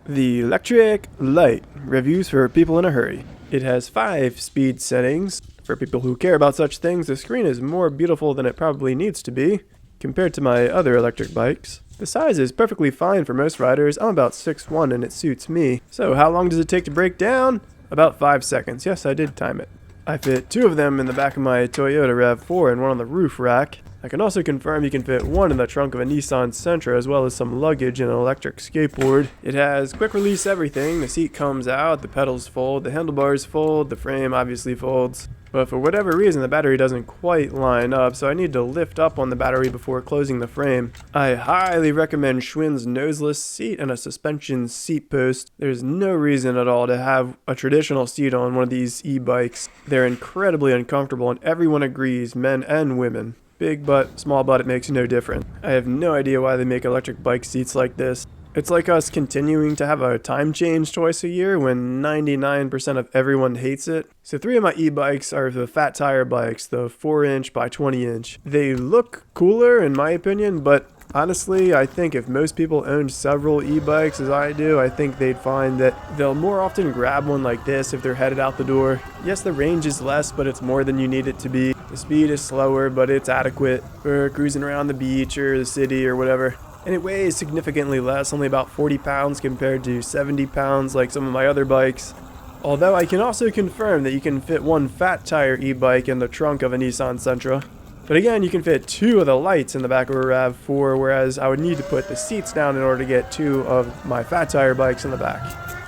The Lectric Lite, reviews for people in a hurry. It has 5 speed settings. For people who care about such things, the screen is more beautiful than it probably needs to be, compared to my other electric bikes. The size is perfectly fine for most riders. I'm about 6'1" and it suits me. So how long does it take to break down? About 5 seconds. Yes, I did time it. I fit 2 of them in the back of my Toyota RAV4 and one on the roof rack. I can also confirm you can fit one in the trunk of a Nissan Sentra, as well as some luggage and an electric skateboard. It has quick release everything. The seat comes out, the pedals fold, the handlebars fold, the frame obviously folds. But for whatever reason, the battery doesn't quite line up, so I need to lift up on the battery before closing the frame. I highly recommend Schwinn's noseless seat and a suspension seat post. There's no reason at all to have a traditional seat on one of these e-bikes. They're incredibly uncomfortable, and everyone agrees, men and women. Big butt, small butt, it makes no difference. I have no idea why they make electric bike seats like this. It's like us continuing to have a time change twice a year when 99% of everyone hates it. So 3 of my e-bikes are the fat tire bikes, the 4" by 20". They look cooler in my opinion, but honestly, I think if most people owned several e-bikes as I do, I think they'd find that they'll more often grab one like this if they're headed out the door. Yes, the range is less, but it's more than you need it to be. The speed is slower, but it's adequate for cruising around the beach or the city or whatever. And it weighs significantly less, only about 40 pounds compared to 70 pounds like some of my other bikes. Although I can also confirm that you can fit one fat tire e-bike in the trunk of a Nissan Sentra. But again, you can fit 2 of the lights in the back of a RAV4, whereas I would need to put the seats down in order to get 2 of my fat tire bikes in the back.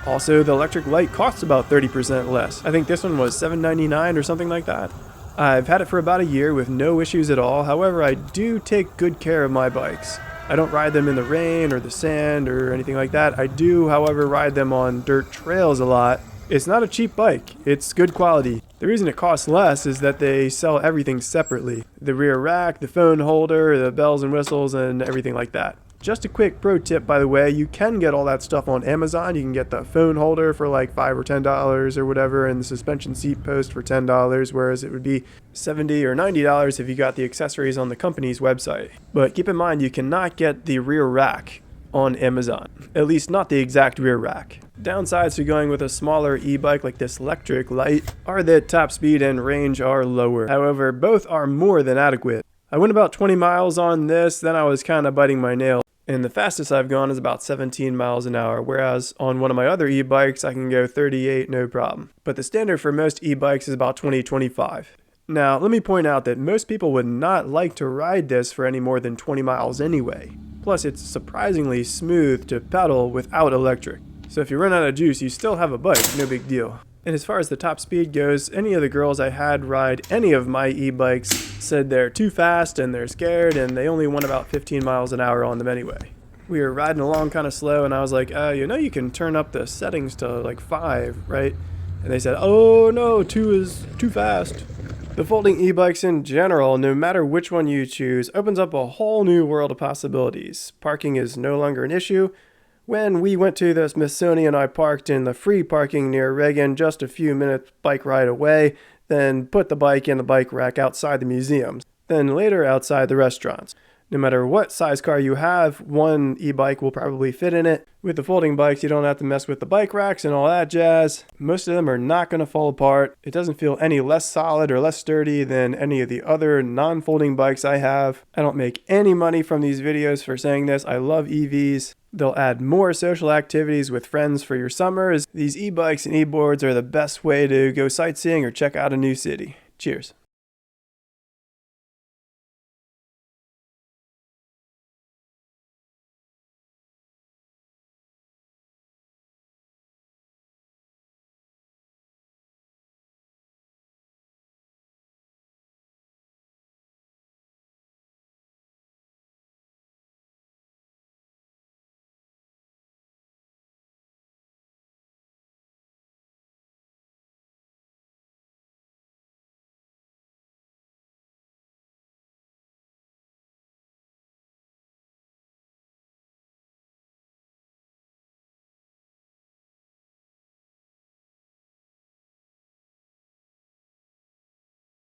Also, the Lectric Lite costs about 30% less. I think this one was $7.99 or something like that. I've had it for about a year with no issues at all. However, I do take good care of my bikes. I don't ride them in the rain or the sand or anything like that. I do, however, ride them on dirt trails a lot. It's not a cheap bike. It's good quality. The reason it costs less is that they sell everything separately. The rear rack, the phone holder, the bells and whistles, and everything like that. Just a quick pro tip, by the way, you can get all that stuff on Amazon. You can get the phone holder for like $5 or $10 or whatever, and the suspension seat post for $10, whereas it would be $70 or $90 if you got the accessories on the company's website. But keep in mind, you cannot get the rear rack on Amazon, at least not the exact rear rack. Downsides to going with a smaller e-bike like this Lectric Lite are that top speed and range are lower. However, both are more than adequate. I went about 20 miles on this, then I was kind of biting my nail. And the fastest I've gone is about 17 miles an hour, whereas on one of my other e-bikes I can go 38 no problem. But the standard for most e-bikes is about 20-25. Now, let me point out that most people would not like to ride this for any more than 20 miles anyway. Plus, it's surprisingly smooth to pedal without electric. So if you run out of juice, you still have a bike, no big deal. And as far as the top speed goes, any of the girls I had ride any of my e-bikes said they're too fast and they're scared and they only went about 15 miles an hour on them anyway. We were riding along kind of slow and I was like, you can turn up the settings to like 5, right? And they said, oh no, 2 is too fast. The folding e-bikes in general, no matter which one you choose, opens up a whole new world of possibilities. Parking is no longer an issue. When we went to the Smithsonian, I parked in the free parking near Reagan, just a few minutes bike ride away, then put the bike in the bike rack outside the museums, then later outside the restaurants. No matter what size car you have, one e-bike will probably fit in it. With the folding bikes, you don't have to mess with the bike racks and all that jazz. Most of them are not going to fall apart. It doesn't feel any less solid or less sturdy than any of the other non-folding bikes I have. I don't make any money from these videos for saying this. I love EVs. They'll add more social activities with friends for your summers. These e-bikes and e-boards are the best way to go sightseeing or check out a new city. Cheers.